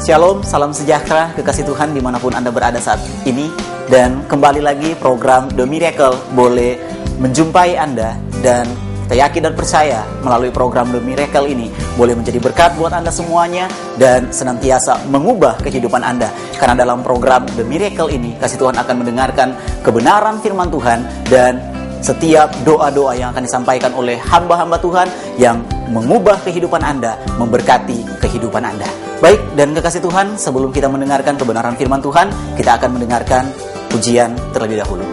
Shalom, salam sejahtera, kekasih Tuhan dimanapun Anda berada saat ini. Dan kembali lagi program The Miracle boleh menjumpai Anda. Dan kita yakin dan percaya melalui program The Miracle ini boleh menjadi berkat buat Anda semuanya dan senantiasa mengubah kehidupan Anda. Karena dalam program The Miracle ini, kasih Tuhan akan mendengarkan kebenaran firman Tuhan dan setiap doa-doa yang akan disampaikan oleh hamba-hamba Tuhan yang mengubah kehidupan Anda, memberkati kehidupan Anda. Baik, dan kekasih Tuhan, sebelum kita mendengarkan kebenaran firman Tuhan, kita akan mendengarkan pujian terlebih dahulu.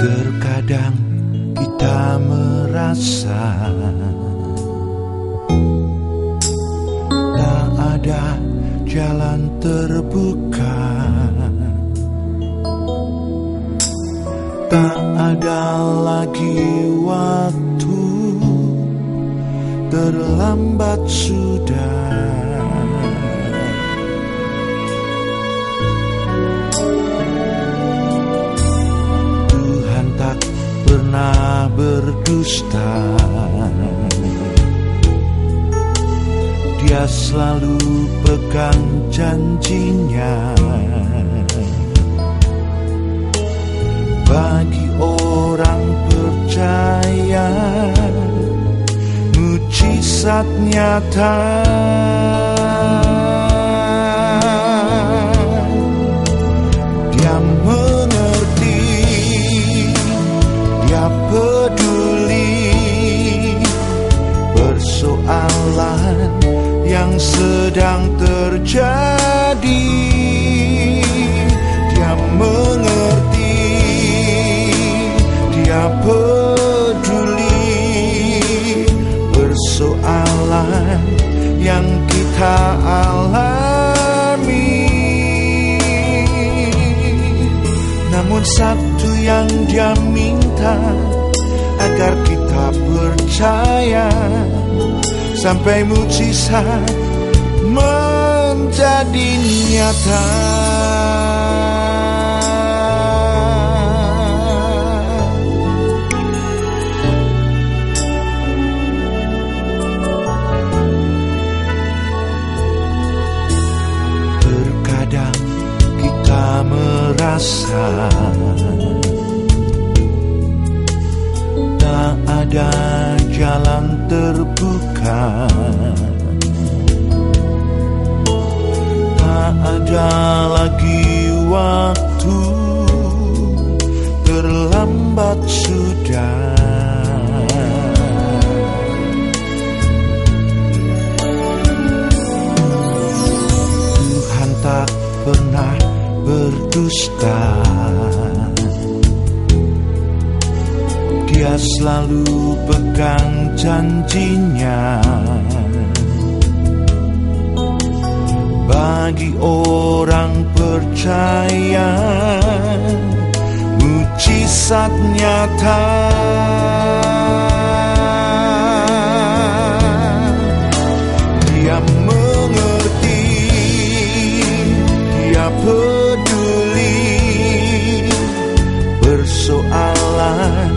Terkadang kita merasa tak ada jalan terbuka, tak ada lagi waktu, terlambat sudah. Pernah berdusta, Dia selalu pegang janjinya. Bagi orang percaya, mujizat nyata. Dia mengerti, Dia peduli persoalan yang sedang terjadi. Dia mengerti, Dia peduli persoalan yang kita alami. Namun satu yang Dia minta, agar kita percaya sampai mujizat menjadi nyata. Terkadang kita merasa tak ada jalan terbuka, tak ada lagi waktu, terlambat sudah. Tuhan tak pernah berdusta, Dia selalu pegang janjinya. Bagi orang percaya, mujizat nyata. Dia mengerti, Dia peduli persoalan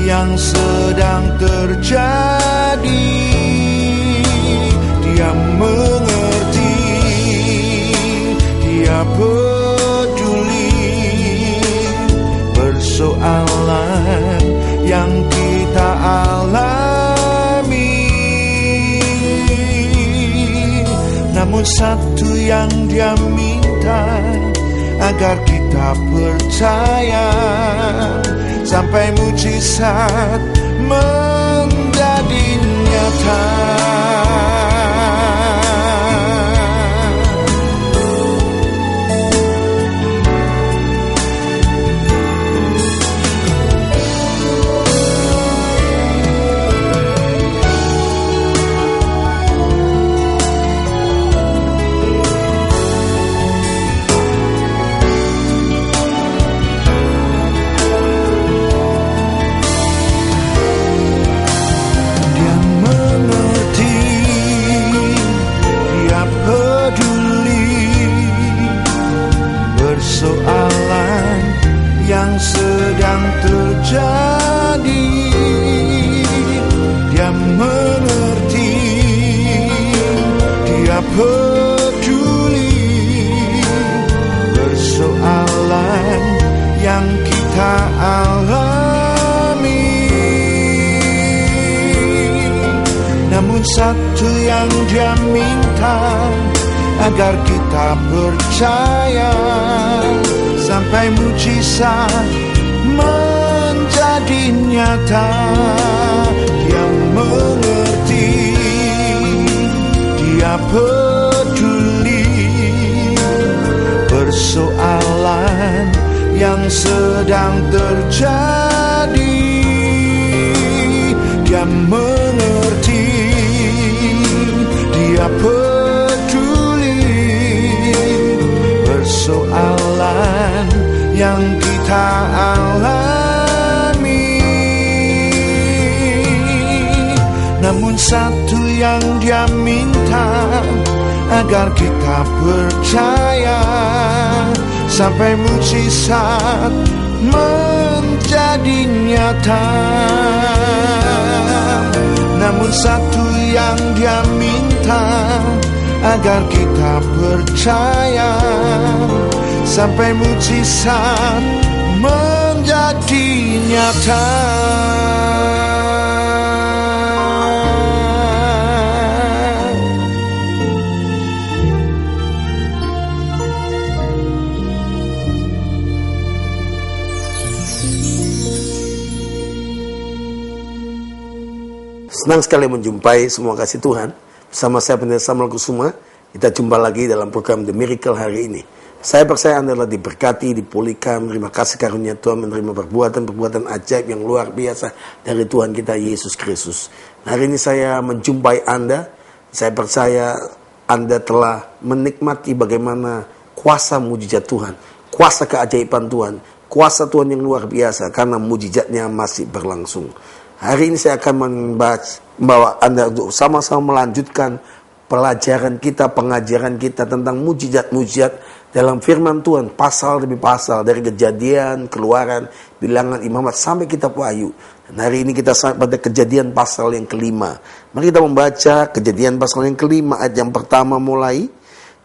yang sedang terjadi. Dia mengerti, Dia peduli persoalan yang kita alami. Namun satu yang Dia minta, agar kita percaya sampai mujizat menjadi nyata. peduli persoalan yang kita alami. Namun satu yang Dia minta, agar kita percaya sampai mujizat menjadi nyata. Dia mengerti, Dia peduli persoalan yang sedang terjadi. Dia mengerti, Dia peduli persoalan yang kita alami. Namun satu yang Dia minta, agar kita percaya sampai mujizat menjadi nyata. Namun satu yang Dia minta, agar kita percaya sampai mujizat menjadi nyata. Senang sekali menjumpai semua kasih Tuhan. Bersama saya Pendeta Samuel Kusuma. Kita jumpa lagi dalam program The Miracle hari ini. Saya percaya Anda telah diberkati, dipulihkan, menerima kasih karunia Tuhan, menerima perbuatan-perbuatan ajaib yang luar biasa dari Tuhan kita Yesus Kristus. Hari ini saya menjumpai Anda. Saya percaya Anda telah menikmati bagaimana kuasa mujizat Tuhan, kuasa keajaiban Tuhan, kuasa Tuhan yang luar biasa, karena mujizatnya masih berlangsung. Hari ini saya akan membawa Anda untuk sama-sama melanjutkan pelajaran kita, pengajaran kita tentang mujizat-mujizat dalam firman Tuhan, pasal demi pasal, dari Kejadian, Keluaran, Bilangan, Imamat, sampai kitab Wahyu. Dan hari ini kita sampai pada Kejadian pasal yang kelima. Mari kita membaca Kejadian pasal yang kelima, ayat yang pertama mulai.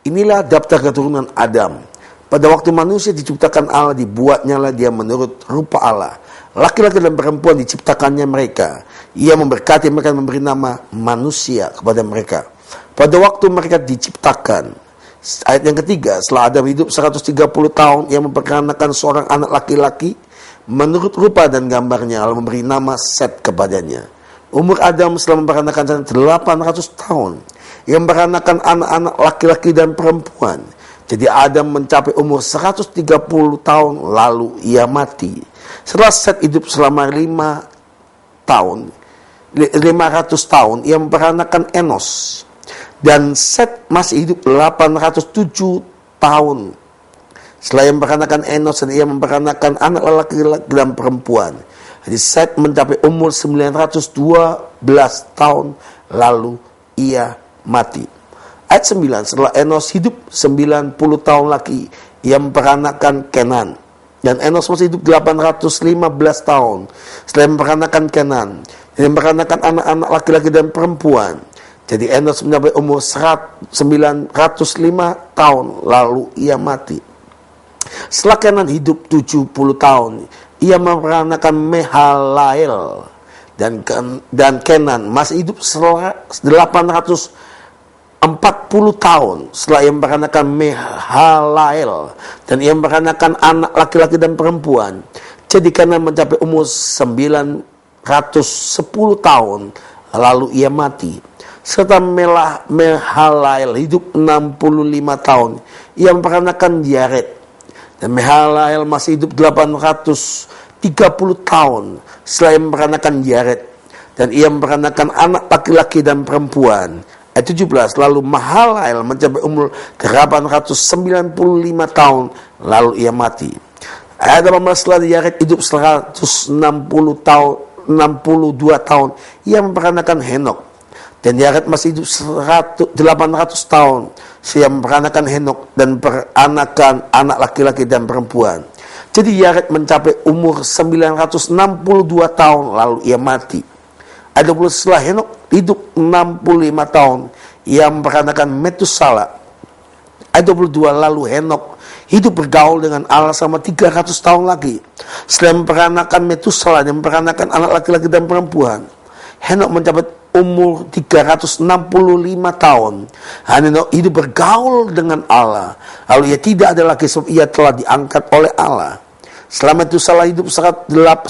Inilah daftar keturunan Adam. Pada waktu manusia diciptakan Allah, dibuatnyalah dia menurut rupa Allah. Laki-laki dan perempuan diciptakannya mereka. Ia memberkati mereka dan memberi nama manusia kepada mereka. Pada waktu mereka diciptakan, ayat yang ketiga, setelah Adam hidup 130 tahun, ia memperkenalkan seorang anak laki-laki menurut rupa dan gambarnya, lalu memberi nama Set kepadanya. Umur Adam setelah memperkenalkan 800 tahun. Ia memperkenalkan anak-anak laki-laki dan perempuan. Jadi Adam mencapai umur 130 tahun, lalu ia mati. Setelah Set hidup selama 500 tahun, ia memperanakan Enos. Dan Set masih hidup 807 tahun. Setelah ia memperanakan Enos, dan ia memperanakan anak laki-laki dan perempuan. Jadi Set mencapai umur 912 tahun, lalu ia mati. Ayat 9, setelah Enos hidup 90 tahun lagi, ia memperanakan Kenan. Dan Enos masih hidup 815 tahun. Setelah memperanakan Kenan, dia memperanakan anak-anak laki-laki dan perempuan. Jadi Enos mencapai umur 905 tahun, lalu ia mati. Setelah Kenan hidup 70 tahun, ia memperanakan Mehalael. Dan Kenan masih hidup 840 tahun setelah ia memperanakan Mehalael, dan ia memperanakan anak laki-laki dan perempuan. Jadi Kenan mencapai umur 910 tahun, lalu ia mati. Serta Mehalael hidup 65 tahun, ia memperanakan Yared. Dan Mehalael masih hidup 830 tahun setelah ia memperanakan Yared, dan ia memperanakan anak laki-laki dan perempuan. Ayat 17, lalu Mahalael mencapai umur 895 tahun, lalu ia mati. Ayat 18, setelah Yared hidup 162 tahun, ia memperanakan Henok. Dan Yared masih hidup 800 tahun, ia memperanakan Henok dan peranakan anak laki-laki dan perempuan. Jadi Yared mencapai umur 962 tahun, lalu ia mati. Ada pula setelah Henok hidup 65 tahun, Ia memperanakan Metusala. Ayat 22, lalu Henok hidup bergaul dengan Allah selama 300 tahun lagi. Setelah memperanakan Metusala dan memperanakan anak laki-laki dan perempuan, Henok mencapai umur 365 tahun. Henok hidup bergaul dengan Allah. Lalu ia tidak ada lagi sebab ia telah diangkat oleh Allah. Selama Metusala hidup 187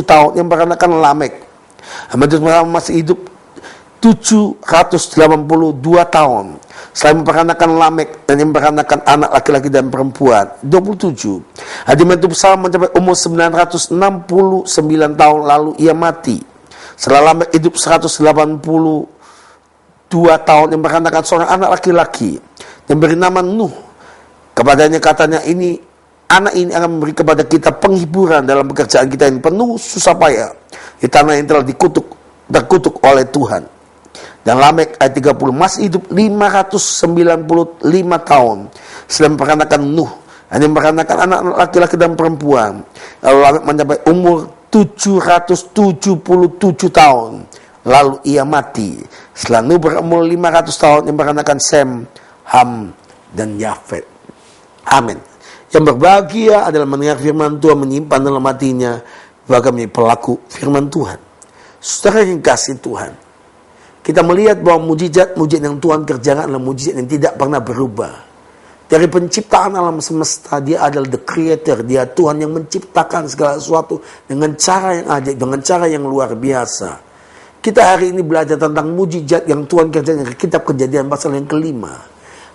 tahun yang memperanakan Lamek. Metusala masih hidup 782 tahun. Selain memperanakan Lamek dan memperanakan anak laki-laki dan perempuan 27. Hadi Metusala mencapai umur 969 tahun lalu ia mati. Setelah Lamek hidup 182 tahun yang memperanakan seorang anak laki-laki yang beri nama Nuh. Kepadanya katanya, anak ini akan memberi kepada kita penghiburan dalam pekerjaan kita yang penuh susah payah di tanah yang telah terkutuk oleh Tuhan. Dan Lamek ayat 30 masih hidup 595 tahun setelah memperanakan Nuh, hanya memperanakan anak laki-laki dan perempuan. Lalu Lamek mencapai umur 777 tahun lalu ia mati. Setelah Nuh berumur 500 tahun yang memperanakan Sem, Ham, dan Yafet. Amin. Yang berbahagia adalah mendengar firman Tuhan, menyimpan dalam hatinya, bahkan menjadi pelaku firman Tuhan. Saudara yang kasih Tuhan, kita melihat bahwa mujizat yang Tuhan kerjakan adalah mujizat yang tidak pernah berubah. Dari penciptaan alam semesta, dia adalah the creator, dia Tuhan yang menciptakan segala sesuatu dengan cara yang ajaib, dengan cara yang luar biasa. Kita hari ini belajar tentang mujizat yang Tuhan kerjakan di kitab Kejadian pasal yang kelima.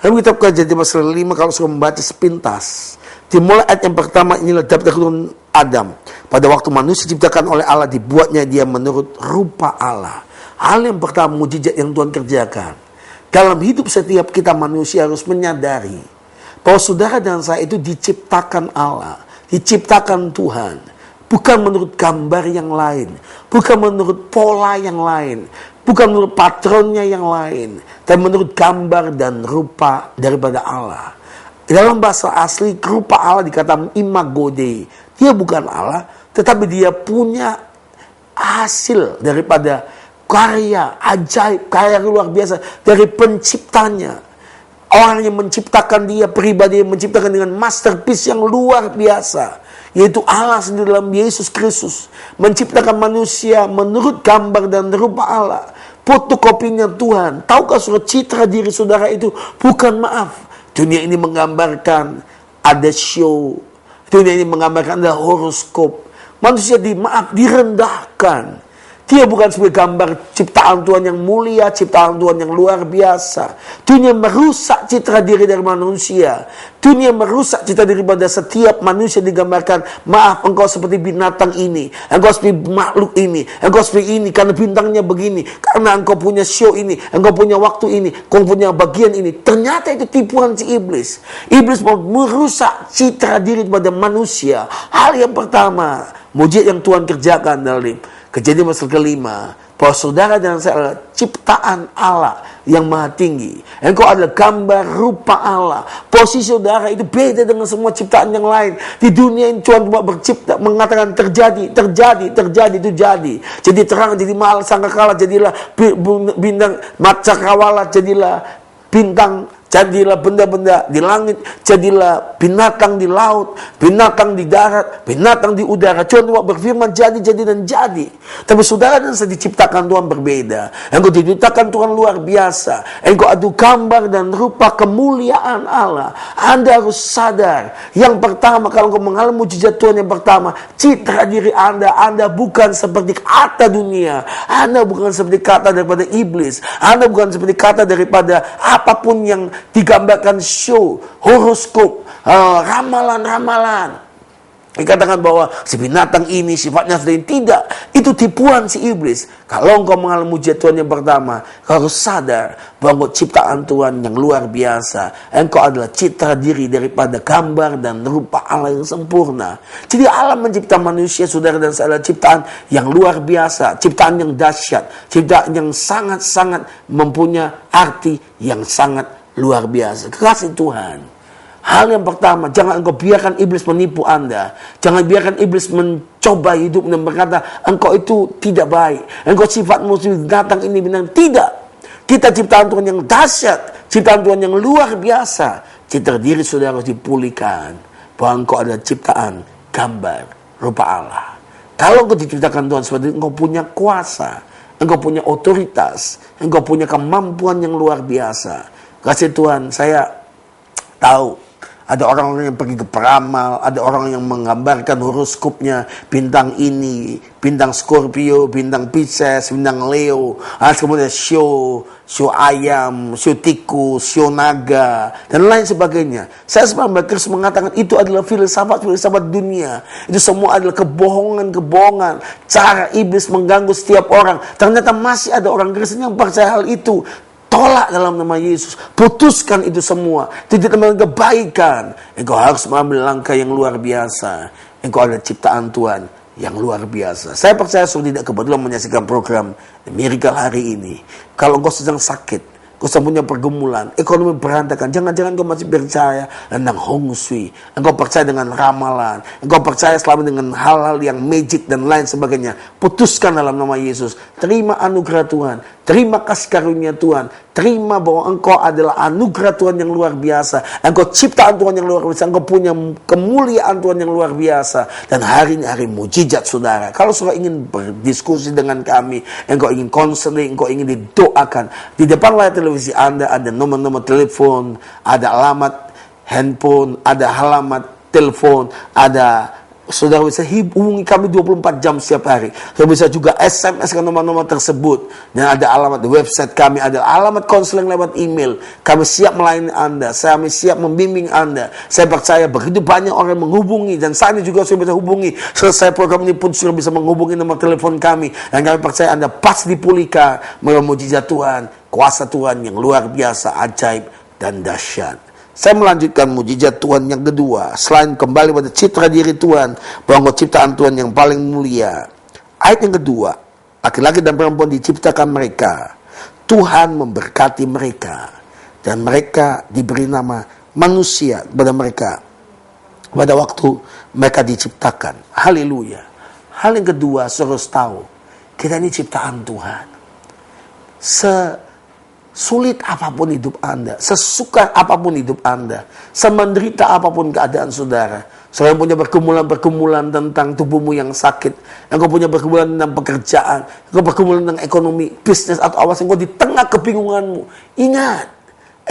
Dalam kitab Kejadian pasal 5, kalau sudah membaca sepintas, dimulai ayat yang pertama, inilah daftar keturunan Adam. Pada waktu manusia diciptakan oleh Allah, dibuatnya dia menurut rupa Allah. Hal yang pertama, mujizat yang Tuhan kerjakan. Dalam hidup setiap kita manusia harus menyadari bahwa saudara dan saya itu diciptakan Allah, diciptakan Tuhan. Bukan menurut gambar yang lain, bukan menurut pola yang lain, bukan menurut patronnya yang lain, tapi menurut gambar dan rupa daripada Allah. Dalam bahasa asli, rupa Allah dikatakan imago Dei. Dia bukan Allah, tetapi dia punya hasil daripada karya ajaib, karya luar biasa dari penciptanya. Orang yang menciptakan dia, pribadi yang menciptakan dengan masterpiece yang luar biasa, yaitu Allah sendiri dalam Yesus Kristus, menciptakan manusia menurut gambar dan rupa Allah. Fotokopinya Tuhan. Tahukah saudara, citra diri saudara itu bukan dunia ini menggambarkan ada show. Dunia ini menggambarkan ada horoskop. Manusia direndahkan. Dia bukan sebagai gambar ciptaan Tuhan yang mulia, ciptaan Tuhan yang luar biasa. Dunia merusak citra diri dari manusia. Dunia merusak citra diri pada setiap manusia digambarkan, engkau seperti binatang ini, engkau seperti makhluk ini, engkau seperti ini karena bintangnya begini, karena engkau punya show ini, engkau punya waktu ini, engkau punya bagian ini. Ternyata itu tipuan si iblis. Iblis mau merusak citra diri pada manusia. Hal yang pertama, mujizat yang Tuhan kerjakan dalam Kejadian pasal kelima, bahwa saudara dan saya adalah ciptaan Allah yang maha tinggi. Engkau adalah gambar rupa Allah. Posisi saudara itu beda dengan semua ciptaan yang lain. Di dunia ini Tuhan cuma bercipta, mengatakan terjadi, itu jadi. Jadi terang, jadi malam, sangkakala, jadilah bintang, cakrawala, jadilah bintang, jadilah benda-benda di langit, jadilah binatang di laut, binatang di darat, binatang di udara. Tuhan cuma berfirman jadi dan jadi. Tapi saudara dan saya diciptakan Tuhan berbeda. Engkau diciptakan Tuhan luar biasa. Engkau adu gambar dan rupa kemuliaan Allah. Anda harus sadar. Yang pertama, kalau engkau mengalami mujizat Tuhan yang pertama, citra diri Anda bukan seperti kata dunia. Anda bukan seperti kata daripada iblis. Anda bukan seperti kata daripada apapun yang digambarkan show, horoskop, ramalan-ramalan. Dikatakan bahwa si binatang ini sifatnya sedang tidak. Itu tipuan si iblis. Kalau engkau mengalami mujizat Tuhan yang pertama, kau harus sadar bahwa engkau ciptaan Tuhan yang luar biasa. Engkau adalah citra diri daripada gambar dan rupa Allah yang sempurna. Jadi Allah mencipta manusia, saudara dan saya, adalah ciptaan yang luar biasa, ciptaan yang dahsyat, ciptaan yang sangat-sangat mempunyai arti yang sangat luar biasa. Kekasih Tuhan, hal yang pertama, jangan engkau biarkan iblis menipu Anda. Jangan biarkan iblis mencoba hidup dan berkata, engkau itu tidak baik, engkau sifatmu datang ini binatang. Tidak. Kita ciptaan Tuhan yang dahsyat, ciptaan Tuhan yang luar biasa. Citra diri saudara harus dipulihkan, bahwa engkau adalah ciptaan gambar rupa Allah. Kalau engkau diciptakan Tuhan seperti itu, engkau punya kuasa, engkau punya otoritas, engkau punya kemampuan yang luar biasa. Kasih Tuhan, saya tahu ada orang-orang yang pergi ke peramal, ada orang yang menggambarkan horoskopnya, bintang ini, bintang Scorpio, bintang Pisces, bintang Leo, kemudian show ayam, show tikus, show naga, dan lain sebagainya. Saya sebenarnya terus mengatakan itu adalah filsafat dunia. Itu semua adalah kebohongan, cara iblis mengganggu setiap orang. Ternyata masih ada orang Kristen yang percaya hal itu. Tolak dalam nama Yesus. Putuskan itu semua. Tidak mengambil kebaikan. Engkau harus mengambil langkah yang luar biasa. Engkau adalah ciptaan Tuhan yang luar biasa. Saya percaya sudah tidak kebetulan menyaksikan program Miracle hari ini. Kalau engkau sedang sakit, engkau sedang punya pergumulan, ekonomi berantakan, jangan-jangan engkau masih percaya tentang Hong Shui. Engkau percaya dengan ramalan. Engkau percaya selama dengan hal-hal yang magic dan lain sebagainya. Putuskan dalam nama Yesus. Terima anugerah Tuhan. Terima kasih karunia Tuhan. Terima bahwa engkau adalah anugerah Tuhan yang luar biasa. Engkau ciptaan Tuhan yang luar biasa. Engkau punya kemuliaan Tuhan yang luar biasa. Dan hari ini hari mujizat saudara. Kalau saudara ingin berdiskusi dengan kami, engkau ingin konseling, engkau ingin didoakan, di depan layar televisi Anda ada nomor-nomor telepon, ada alamat handphone, ada alamat telepon, ada. Saudara bisa hubungi kami 24 jam setiap hari. Saudara bisa juga SMS ke nomor-nomor tersebut. Dan ada alamat di website kami, ada alamat konseling lewat email. Kami siap melayani Anda, kami siap membimbing Anda. Saya percaya begitu banyak orang menghubungi, dan saat ini juga sudah bisa hubungi. Selesai program ini pun sudah bisa menghubungi nomor telepon kami. Dan kami percaya Anda pasti dipulihkan melalui mujizat Tuhan, kuasa Tuhan yang luar biasa, ajaib dan dahsyat. Saya melanjutkan mujizat Tuhan yang kedua. Selain kembali pada citra diri Tuhan, bahwa ciptaan Tuhan yang paling mulia. Ayat yang kedua, laki-laki dan perempuan diciptakan mereka. Tuhan memberkati mereka. Dan mereka diberi nama manusia kepada mereka pada waktu mereka diciptakan. Haleluya. Hal yang kedua, saudara harus tahu, kita ini ciptaan Tuhan. Sulit apapun hidup Anda, sesuka apapun hidup Anda, semenderita apapun keadaan saudara. Saudara punya pergumulan tentang tubuhmu yang sakit, engkau punya pergumulan tentang pekerjaan, engkau pergumulan tentang ekonomi, bisnis atau awas, engkau di tengah kebingunganmu. Ingat,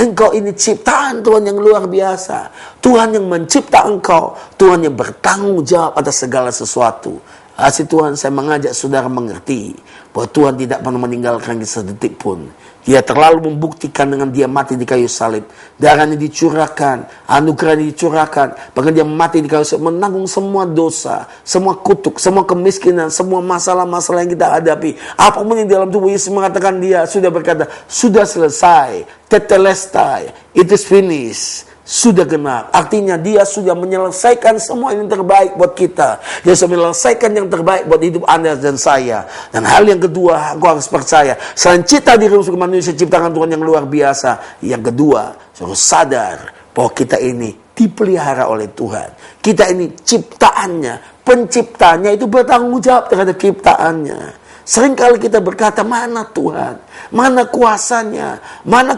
engkau ini ciptaan Tuhan yang luar biasa. Tuhan yang mencipta engkau, Tuhan yang bertanggung jawab atas segala sesuatu. Kasih Tuhan, saya mengajak saudara mengerti bahwa Tuhan tidak pernah meninggalkan kita sedetik pun. Dia terlalu membuktikan dengan dia mati di kayu salib. Darahnya dicurahkan, anugerahnya dicurahkan. Bahkan dia mati di kayu salib, menanggung semua dosa, semua kutuk, semua kemiskinan, semua masalah-masalah yang kita hadapi. Apapun yang di dalam tubuh Yesus mengatakan, dia sudah berkata, sudah selesai, tetelestai, it is finished. Sudah genap. Artinya dia sudah menyelesaikan semua yang terbaik buat kita. Dia sudah menyelesaikan yang terbaik buat hidup Anda dan saya. Dan hal yang kedua, aku harus percaya, selain cita diri sebagai manusia ciptakan Tuhan yang luar biasa, yang kedua, harus sadar bahwa kita ini dipelihara oleh Tuhan. Kita ini ciptaannya, penciptanya itu bertanggung jawab terhadap ciptaannya. Seringkali kita berkata, mana Tuhan? Mana kuasanya? Mana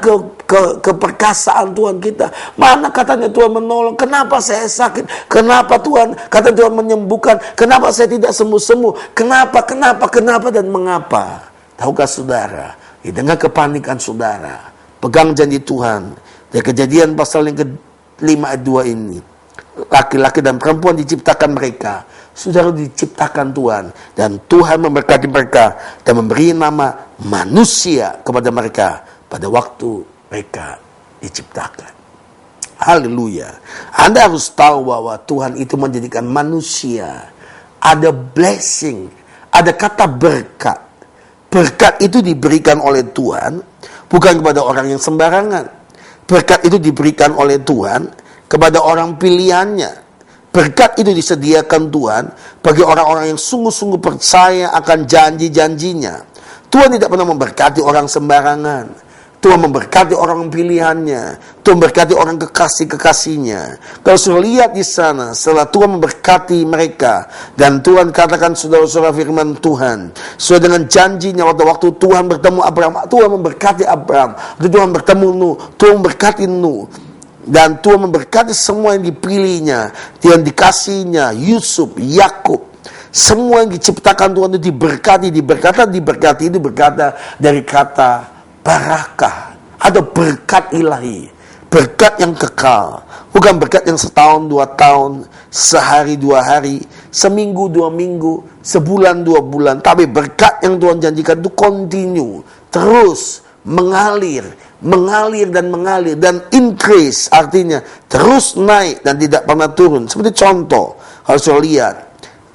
keperkasaan Tuhan kita? Mana katanya Tuhan menolong? Kenapa saya sakit? Kenapa Tuhan? Kata Tuhan menyembuhkan. Kenapa saya tidak sembuh-sembuh? Kenapa, dan mengapa? Tahukah saudara, di tengah kepanikan saudara, pegang janji Tuhan. Dari Kejadian pasal yang ke-5 ayat 2 ini. Laki-laki dan perempuan diciptakan mereka. Saudara diciptakan Tuhan, dan Tuhan memberkati mereka dan memberi nama manusia kepada mereka pada waktu mereka diciptakan. Haleluya. Anda harus tahu bahwa Tuhan itu menjadikan manusia. Ada blessing, ada kata berkat. Berkat itu diberikan oleh Tuhan, bukan kepada orang yang sembarangan. Berkat itu diberikan oleh Tuhan kepada orang pilihannya. Berkat itu disediakan Tuhan bagi orang-orang yang sungguh-sungguh percaya akan janji-janjinya. Tuhan tidak pernah memberkati orang sembarangan. Tuhan memberkati orang pilihannya. Tuhan memberkati orang kekasih-kekasihnya. Kalau sudah lihat di sana, setelah Tuhan memberkati mereka, dan Tuhan katakan saudara-saudara firman Tuhan, sesuai dengan janjinya waktu Tuhan bertemu Abraham, Tuhan memberkati Abraham. Waktu Tuhan bertemu Nuh, Tuhan memberkati Nuh. Dan Tuhan memberkati semua yang dipilihnya, yang dikasihnya, Yusuf, Yakub. Semua yang diciptakan Tuhan itu diberkati itu berkata dari kata barakah atau berkat ilahi, berkat yang kekal, bukan berkat yang setahun 2 tahun, sehari 2 hari, seminggu 2 minggu, sebulan 2 bulan, tapi berkat yang Tuhan janjikan itu continue, terus mengalir dan increase, artinya terus naik dan tidak pernah turun. Seperti contoh, kalau saya lihat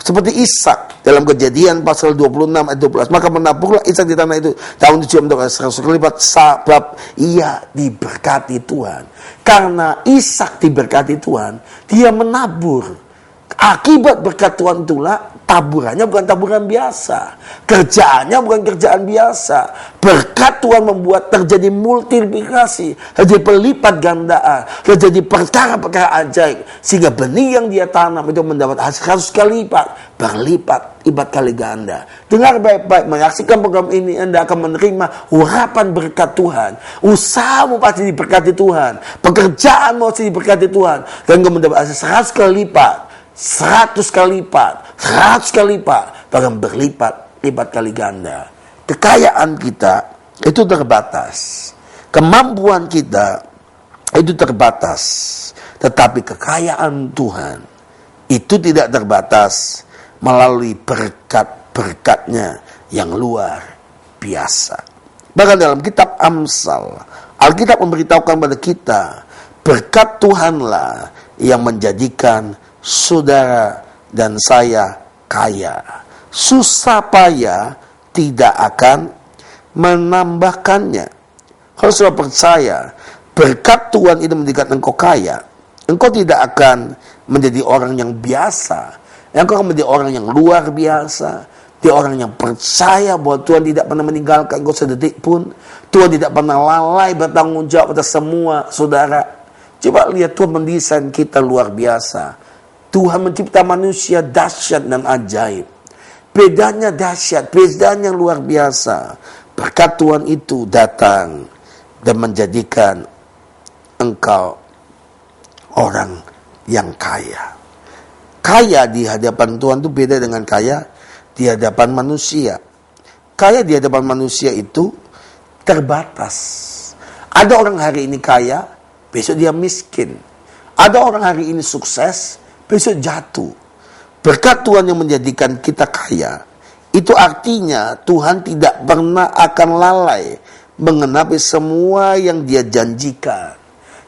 seperti Ishak dalam Kejadian pasal 26 ayat 12, maka menaburlah Ishak di tanah itu tahun 7 100 kali lipat, sebab ia diberkati Tuhan. Karena Ishak diberkati Tuhan, dia menabur. Akibat berkat Tuhan itulah taburannya bukan taburan biasa, kerjaannya bukan kerjaan biasa. Berkat Tuhan membuat terjadi multiplikasi, terjadi pelipat gandaan, terjadi perkara-perkara ajaib, sehingga benih yang dia tanam itu mendapat hasil 100 kali lipat, berlipat, lipat kali ganda. Dengar baik-baik, menyaksikan program ini, Anda akan menerima urapan berkat Tuhan. Usahamu pasti diberkati Tuhan, pekerjaanmu pasti diberkati Tuhan, dan kamu mendapat hasil 100 kali lipat, 100 kali lipat, 100 kali lipat, bahkan berlipat kali ganda. Kekayaan kita itu terbatas, kemampuan kita itu terbatas, tetapi kekayaan Tuhan itu tidak terbatas melalui berkat-berkatnya yang luar biasa. Bahkan dalam kitab Amsal, Alkitab memberitahukan pada kita, berkat Tuhanlah yang menjadikan saudara dan saya kaya. Susah payah tidak akan menambahkannya. Kalau sudah percaya, berkat Tuhan itu menjadikan engkau kaya, engkau tidak akan menjadi orang yang biasa. Engkau akan menjadi orang yang luar biasa. Dia orang yang percaya bahwa Tuhan tidak pernah meninggalkan engkau sedetik pun. Tuhan tidak pernah lalai bertanggung jawab atas semua, saudara. Coba lihat, Tuhan mendesain kita luar biasa. Tuhan mencipta manusia dahsyat dan ajaib. Bedanya dahsyat, bedanya luar biasa. Berkat Tuhan itu datang dan menjadikan engkau orang yang kaya. Kaya di hadapan Tuhan itu beda dengan kaya di hadapan manusia. Kaya di hadapan manusia itu terbatas. Ada orang hari ini kaya, besok dia miskin. Ada orang hari ini sukses, besok jatuh. Berkat Tuhan yang menjadikan kita kaya, itu artinya Tuhan tidak pernah akan lalai mengenapi semua yang dia janjikan.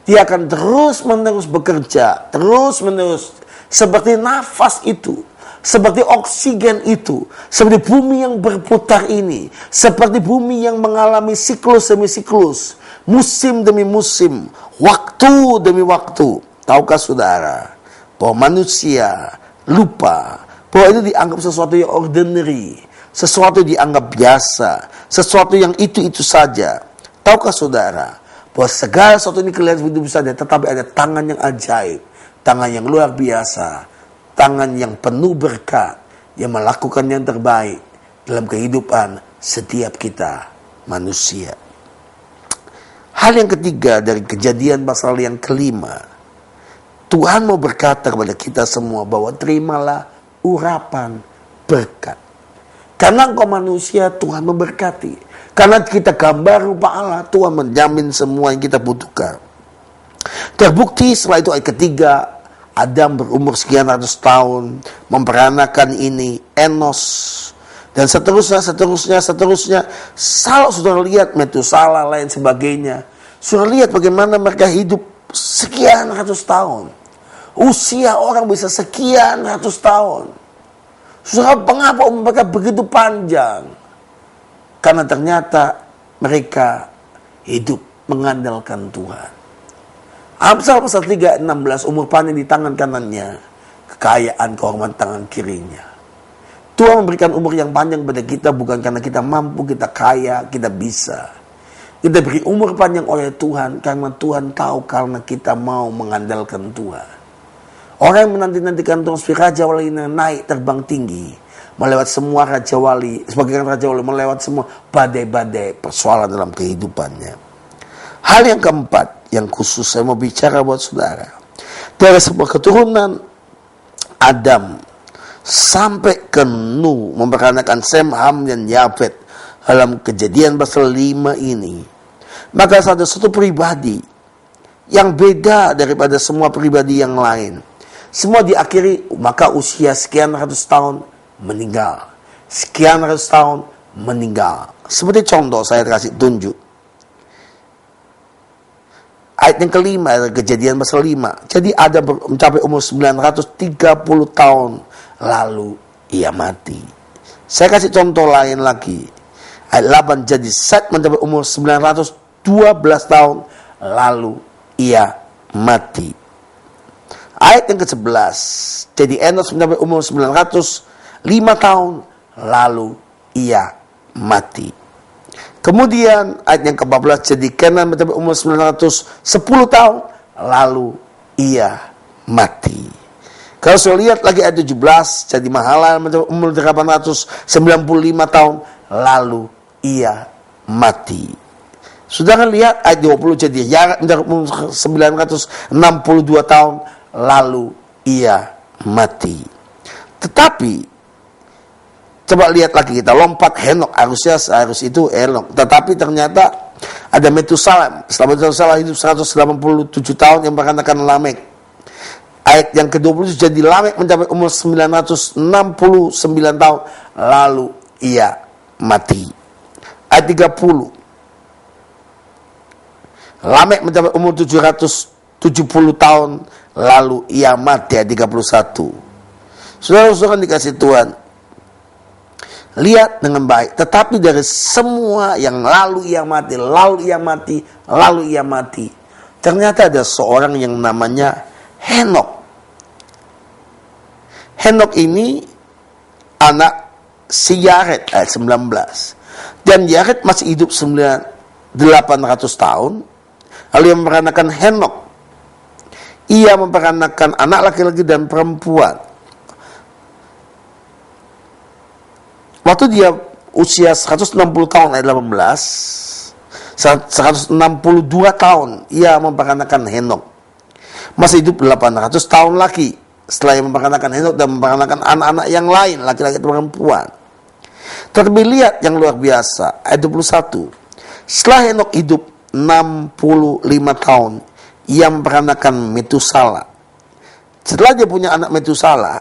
Dia akan terus-menerus bekerja, terus-menerus, seperti nafas itu, seperti oksigen itu, seperti bumi yang berputar ini, seperti bumi yang mengalami siklus demi siklus, musim demi musim, waktu demi waktu. Tahukah saudara bahwa manusia lupa bahwa itu dianggap sesuatu yang ordinary, sesuatu yang dianggap biasa, sesuatu yang itu saja. Tahukah saudara bahwa segala sesuatu ini kelihatan begitu saja, tetapi ada tangan yang ajaib, tangan yang luar biasa, tangan yang penuh berkat, yang melakukan yang terbaik dalam kehidupan setiap kita manusia. Hal yang ketiga dari Kejadian pasal yang kelima, Tuhan mau berkata kepada kita semua bahwa terimalah urapan berkat. Karena engkau manusia, Tuhan memberkati. Karena kita gambar rupa Allah, Tuhan menjamin semua yang kita butuhkan. Terbukti setelah itu ayat ketiga, Adam berumur sekian ratus tahun, memperanakan ini, Enos, dan seterusnya. Kalau sudah lihat Metusala lain sebagainya, sudah lihat bagaimana mereka hidup sekian ratus tahun. Usia orang bisa sekian ratus tahun. Saudara, mengapa mereka begitu panjang? Karena ternyata mereka hidup mengandalkan Tuhan. Amsal pasal 3 ayat 16, umur panjang di tangan kanannya, kekayaan kehormatan tangan kirinya. Tuhan memberikan umur yang panjang kepada kita bukan karena kita mampu, kita kaya, kita bisa. Kita beri umur panjang oleh Tuhan karena Tuhan tahu, karena kita mau mengandalkan Tuhan. Orang yang menanti-nantikan Tuhan seperti Raja Wali yang naik terbang tinggi, melewat semua Raja Wali, sebagai Raja Wali melewat semua badai-badai persoalan dalam kehidupannya. Hal yang keempat, yang khusus saya mau bicara buat saudara. Dari sebuah keturunan Adam sampai ke Nuh, memperanakan Sem, Ham, dan Yafet dalam Kejadian pasal 5 ini. Maka ada satu pribadi yang beda daripada semua pribadi yang lain. Semua diakhiri, maka usia sekian ratus tahun meninggal. Sekian ratus tahun meninggal. Seperti contoh saya kasih tunjuk. Ayat yang kelima, Kejadian pasal 5. Jadi Adam mencapai umur 930 tahun, lalu ia mati. Saya kasih contoh lain lagi. Ayat 8, jadi Set mencapai umur 912 tahun, lalu ia mati. Ayat yang ke-11, jadi Enos mencapai umur 905 tahun, lalu ia mati. Kemudian ayat yang ke-14, jadi Kenan mencapai umur 910 tahun, lalu ia mati. Kalau saya lihat lagi ayat 17, jadi Mahalalel mencapai umur 895 tahun, lalu ia mati. Saudara lihat ayat 20, jadi Yared mencapai umur 962 tahun, lalu ia mati. Tetapi coba lihat lagi, kita lompat Henok, harusnya seharus itu Henok, tetapi ternyata ada Metusalam. Setelah Metusalam hidup 187 tahun, yang berkatakan Lamek. Ayat yang ke-20, jadi Lamek mencapai umur 969 tahun, lalu ia mati. Ayat 30, Lamek mencapai umur 770 tahun, lalu ia mati. Ayat 31. Saudara-saudara dikasih Tuhan, lihat dengan baik. Tetapi dari semua yang lalu ia mati, lalu ia mati, lalu ia mati, ternyata ada seorang yang namanya Henok. Henok ini anak si Yared, ayat 19. Dan Yared masih hidup 800 tahun. Lalu ia memperanakan Henok. Ia memperanakan anak laki-laki dan perempuan. Waktu dia usia 160 tahun, ayat 18, 162 tahun, ia memperanakan Henok. Masih hidup 800 tahun lagi setelah ia memperanakan Henok dan memperanakan anak-anak yang lain, laki-laki dan perempuan. Tetapi lihat yang luar biasa, ayat 21. Setelah Henok hidup 65 tahun, ia memperanakan Metusala. Setelah dia punya anak Metusala,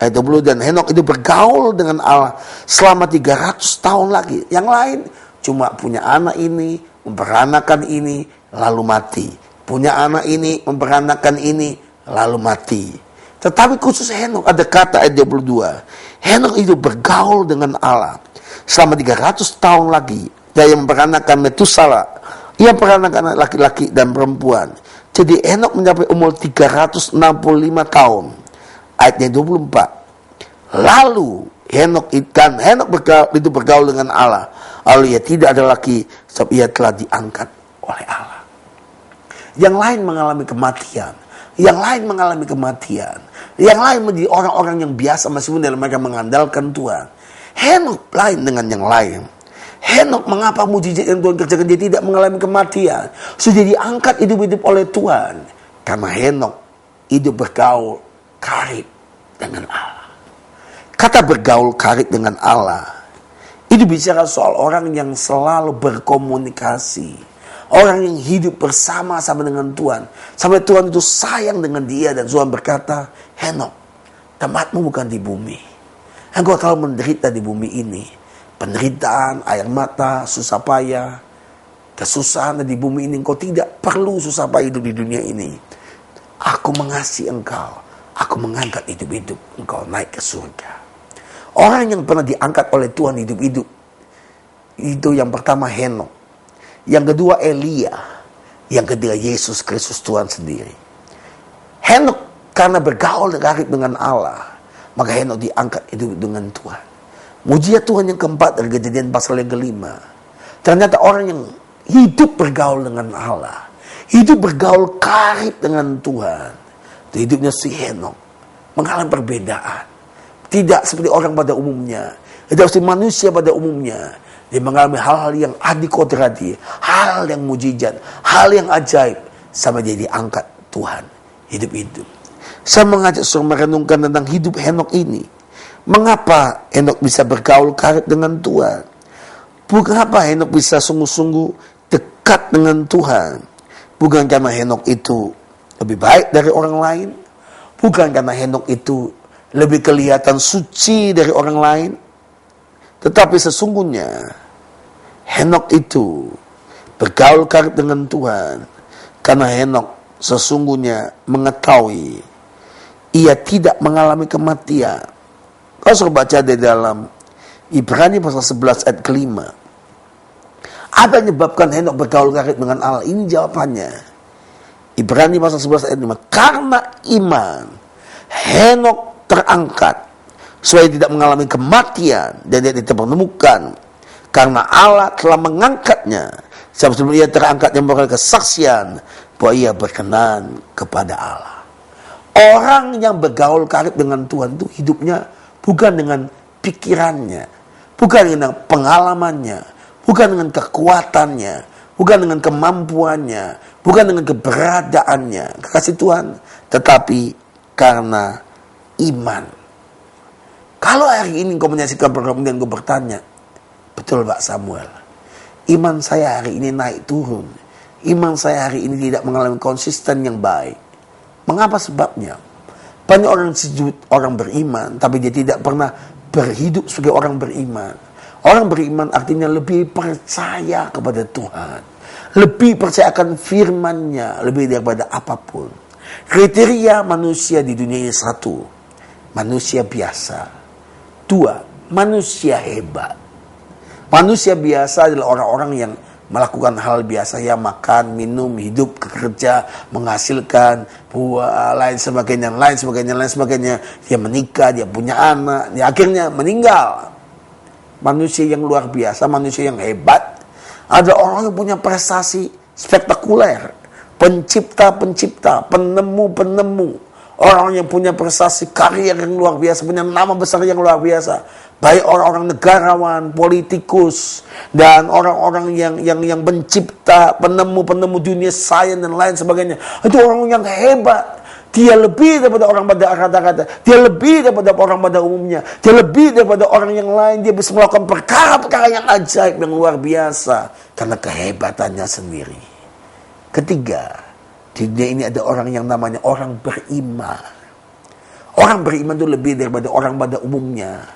ayat 20, dan Henok itu bergaul dengan Allah selama 300 tahun lagi. Yang lain cuma punya anak ini, memperanakan ini, lalu mati. Punya anak ini, memperanakan ini, lalu mati. Tetapi khusus Henok, ada kata ayat 22. Henok itu bergaul dengan Allah selama 300 tahun lagi. Dia memperanakan Metusala. Ia memperanakan anak laki-laki dan perempuan. Jadi Henok mencapai umur 365 tahun. Ayatnya 24. Lalu Henok bergaul dengan Allah. Lalu ia tidak ada lagi, sebab ia telah diangkat oleh Allah. Yang lain mengalami kematian. Yang lain mengalami kematian. Yang lain menjadi orang-orang yang biasa, meskipun dalam mereka mengandalkan Tuhan. Henok lain dengan yang lain. Henok, mengapa mujizat yang Tuhan kerjakan dia tidak mengalami kematian? Sudah diangkat hidup-hidup oleh Tuhan. Karena Henok hidup bergaul karib dengan Allah. Kata bergaul karib dengan Allah, itu bicara soal orang yang selalu berkomunikasi. Orang yang hidup bersama-sama dengan Tuhan. Sampai Tuhan itu sayang dengan dia. Dan Tuhan berkata, Henok, tempatmu bukan di bumi. Engkau terlalu menderita di bumi ini. Penderitaan, air mata, susah payah, kesusahan di bumi ini. Engkau tidak perlu susah payah hidup di dunia ini. Aku mengasihi engkau. Aku mengangkat hidup-hidup engkau naik ke surga. Orang yang pernah diangkat oleh Tuhan hidup-hidup, itu yang pertama Henok. Yang kedua Elia. Yang ketiga Yesus Kristus Tuhan sendiri. Henok karena bergaul dengan Allah, maka Henok diangkat hidup dengan Tuhan. Mujizat Tuhan yang keempat dari Kejadian pasal yang kelima. Ternyata orang yang hidup bergaul dengan Allah, hidup bergaul karib dengan Tuhan. Itu hidupnya si Henok mengalami perbedaan. Tidak seperti orang pada umumnya, tidak seperti manusia pada umumnya. Dia mengalami hal-hal yang adikodrati, hal yang mujizat, hal yang ajaib, sampai dia diangkat Tuhan hidup-hidup. Saya mengajak saudara merenungkan tentang hidup Henok ini. Mengapa Henok bisa bergaul karib dengan Tuhan? Mengapa Henok bisa sungguh-sungguh dekat dengan Tuhan? Bukan karena Henok itu lebih baik dari orang lain, bukan karena Henok itu lebih kelihatan suci dari orang lain, tetapi sesungguhnya Henok itu bergaul karib dengan Tuhan karena Henok sesungguhnya mengetahui ia tidak mengalami kematian. Kalau sudah baca di dalam Ibrani pasal 11 ayat ke-5, apa yang menyebabkan Henok bergaul karib dengan Allah? Ini jawabannya. Ibrani pasal 11 ayat 5. Karena iman Henok terangkat supaya tidak mengalami kematian, dan dia tidak menemukan karena Allah telah mengangkatnya. Sebelum ia terangkat yang memberikan kesaksian bahwa ia berkenan kepada Allah. Orang yang bergaul karib dengan Tuhan itu hidupnya bukan dengan pikirannya, bukan dengan pengalamannya, bukan dengan kekuatannya, bukan dengan kemampuannya, bukan dengan keberadaannya, kekasih Tuhan, tetapi karena iman. Kalau hari ini kau menyaksikan program ini dan kau bertanya, betul Pak Samuel, iman saya hari ini naik turun, iman saya hari ini tidak mengalami konsisten yang baik. Mengapa sebabnya? Banyak orang disebut orang beriman, tapi dia tidak pernah berhidup sebagai orang beriman. Orang beriman artinya lebih percaya kepada Tuhan, lebih percaya akan firman-Nya, lebih daripada apapun. Kriteria manusia di dunia ini: satu, manusia biasa. Dua, manusia hebat. Manusia biasa adalah orang-orang yang melakukan hal biasa, ya, makan, minum, hidup, bekerja, menghasilkan, lain sebagainya. Dia menikah, dia punya anak, dia akhirnya meninggal. Manusia yang luar biasa, manusia yang hebat, ada orang yang punya prestasi spektakuler, pencipta-pencipta, penemu-penemu, orang yang punya prestasi karier yang luar biasa, punya nama besar yang luar biasa. Baik orang-orang negarawan, politikus, dan orang-orang yang pencipta, penemu-penemu dunia sains dan lain sebagainya. Itu orang yang hebat. Dia lebih daripada orang pada rata-rata. Dia lebih daripada orang pada umumnya. Dia lebih daripada orang yang lain. Dia bisa melakukan perkara-perkara yang ajaib, yang luar biasa, karena kehebatannya sendiri. Ketiga, di dunia ini ada orang yang namanya orang beriman. Orang beriman itu lebih daripada orang pada umumnya.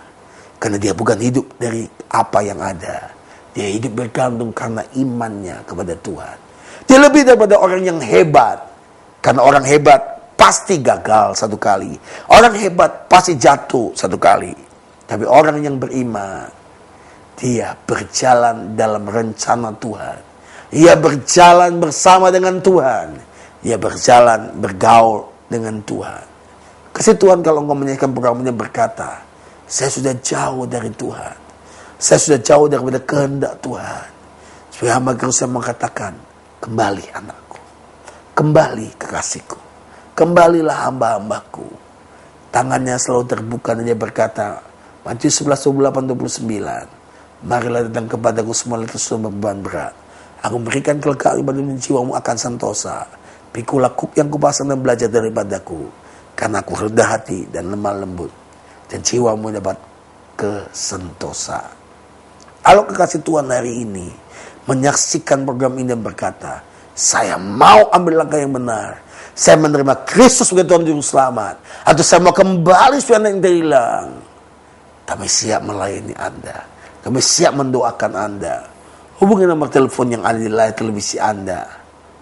Karena dia bukan hidup dari apa yang ada. Dia hidup bergantung karena imannya kepada Tuhan. Dia lebih daripada orang yang hebat. Karena orang hebat pasti gagal satu kali. Orang hebat pasti jatuh satu kali. Tapi orang yang beriman, dia berjalan dalam rencana Tuhan. Dia berjalan bersama dengan Tuhan. Dia berjalan bergaul dengan Tuhan. Kasih Tuhan, kalau engkau menyaksikan program ini, berkata, saya sudah jauh dari Tuhan. Saya sudah jauh daripada kehendak Tuhan. Supaya hamba saya mengatakan, kembali anakku. Kembali kekasihku. Kembalilah hamba-hambaku. Tangannya selalu terbuka dan dia berkata, Matius 11:28-29, marilah datang kepadaku semua yang letih beban berat. Aku berikan kelegaan badan dan jiwamu akan sentosa. Pikulah kuk yang kupasang dan belajar daripadaku. Karena aku rendah hati dan lemah lembut, dan jiwamu dapat kesentosa. Kalau kekasih Tuhan hari ini menyaksikan program ini dan berkata, saya mau ambil langkah yang benar, saya menerima Kristus sebagai Tuhan Juru Selamat, atau saya mau kembali sesuai yang terhilang, kami siap melayani Anda, kami siap mendoakan Anda. Hubungi nomor telepon yang ada di layar televisi Anda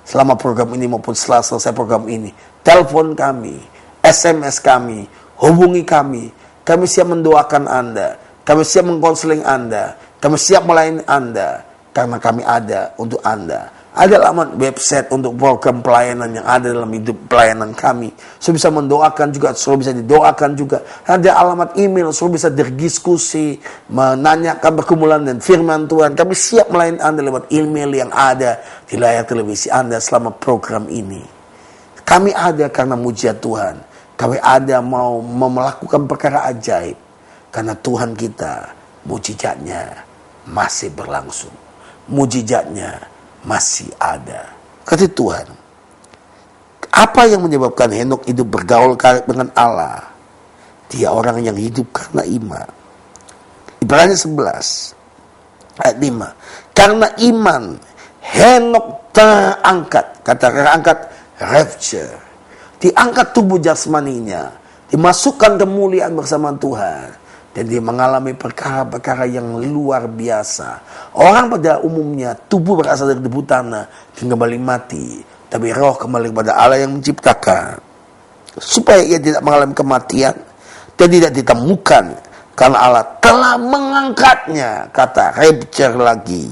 selama program ini maupun setelah selesai program ini. Telepon kami, SMS kami, hubungi kami. Kami siap mendoakan Anda. Kami siap mengkonseling Anda. Kami siap melayani Anda. Karena kami ada untuk Anda. Ada alamat website untuk program pelayanan yang ada dalam hidup pelayanan kami. Supaya bisa mendoakan juga, supaya bisa didoakan juga. Ada alamat email, supaya bisa berdiskusi, menanyakan pergumulan dan firman Tuhan. Kami siap melayani Anda lewat email yang ada di layar televisi Anda selama program ini. Kami ada karena mujizat Tuhan. Kami ada mau melakukan perkara ajaib. Karena Tuhan kita, mujizatnya masih berlangsung. Mujizatnya masih ada. Kata Tuhan, apa yang menyebabkan Henokh hidup bergaul karib dengan Allah? Dia orang yang hidup karena iman. Ibrani 11 ayat 5. Karena iman Henokh terangkat. Kata terangkat, rapture. Diangkat tubuh jasmaninya, dimasukkan kemuliaan bersama Tuhan. Dan dia mengalami perkara-perkara yang luar biasa. Orang pada umumnya tubuh berasal dari debu tanah dan kembali mati. Tapi roh kembali kepada Allah yang menciptakan. Supaya ia tidak mengalami kematian dan tidak ditemukan. Karena Allah telah mengangkatnya. Kata rapture lagi.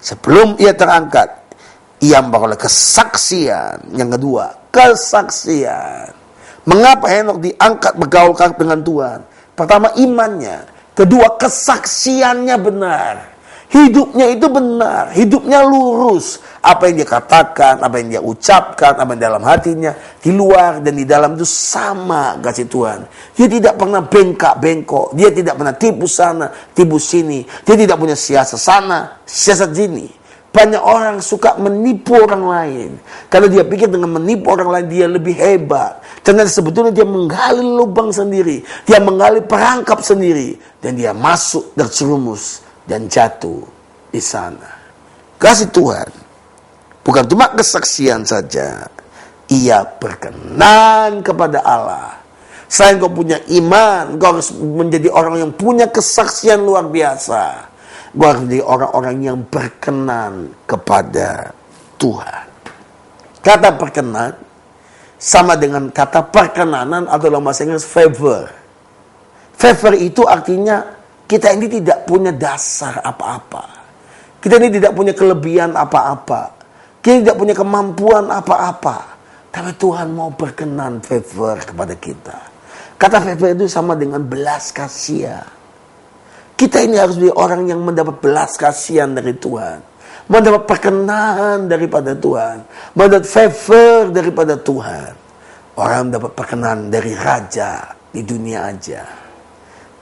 Sebelum ia terangkat, ia memperoleh kesaksian. Yang kedua, kesaksian. Mengapa Henokh diangkat bergaul karib dengan Tuhan? Pertama, imannya. Kedua, kesaksiannya benar. Hidupnya itu benar. Hidupnya lurus. Apa yang dia katakan, apa yang dia ucapkan, apa yang dalam hatinya, di luar dan di dalam itu sama, kasih Tuhan. Dia tidak pernah bengkak-bengkok. Dia tidak pernah tipu sana, tipu sini. Dia tidak punya siasat sana, siasat sini. Banyak orang suka menipu orang lain. Karena dia pikir dengan menipu orang lain dia lebih hebat. Karena sebetulnya dia menggali lubang sendiri. Dia menggali perangkap sendiri. Dan dia masuk terjerumus dan jatuh di sana. Kasih Tuhan. Bukan cuma kesaksian saja. Ia berkenan kepada Allah. Selain kau punya iman, kau harus menjadi orang yang punya kesaksian luar biasa. Menjadi orang-orang yang berkenan kepada Tuhan. Kata berkenan sama dengan kata perkenanan atau dalam bahasa Inggris favor. Favor itu artinya kita ini tidak punya dasar apa-apa. Kita ini tidak punya kelebihan apa-apa. Kita tidak punya kemampuan apa-apa. Tapi Tuhan mau berkenan favor kepada kita. Kata favor itu sama dengan belas kasihan. Kita ini harus menjadi orang yang mendapat belas kasihan dari Tuhan. Mendapat perkenan daripada Tuhan. Mendapat favor daripada Tuhan. Orang mendapat perkenan dari raja di dunia aja.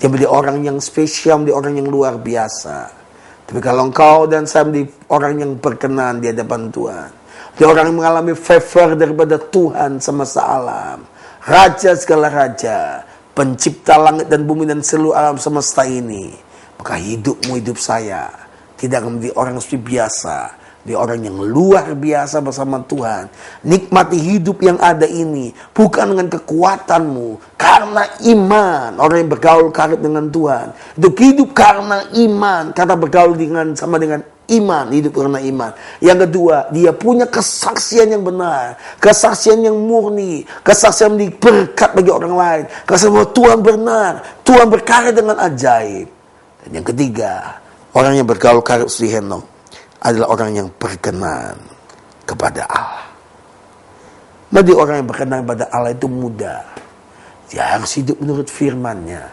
Dia menjadi orang yang spesial, menjadi orang yang luar biasa. Tapi kalau engkau dan saya menjadi orang yang berkenan di hadapan Tuhan. Dia orang yang mengalami favor daripada Tuhan semesta alam. Raja segala raja. Pencipta langit dan bumi dan seluruh alam semesta ini. Maka hidupmu, hidup saya tidak akan menjadi orang seperti biasa. Dia orang yang luar biasa bersama Tuhan. Nikmati hidup yang ada ini. Bukan dengan kekuatanmu. Karena iman. Orang yang bergaul karib dengan Tuhan. Itu hidup karena iman. Kata bergaul sama dengan iman. Hidup karena iman. Yang kedua, dia punya kesaksian yang benar. Kesaksian yang murni. Kesaksian yang berkat bagi orang lain. Kesaksian bahwa Tuhan benar. Tuhan berkarya dengan ajaib. Dan yang ketiga, orang yang bergaul karib seperti Henokh adalah orang yang berkenan kepada Allah. Menjadi orang yang berkenan kepada Allah itu mudah. Dia harus hidup menurut firman-Nya.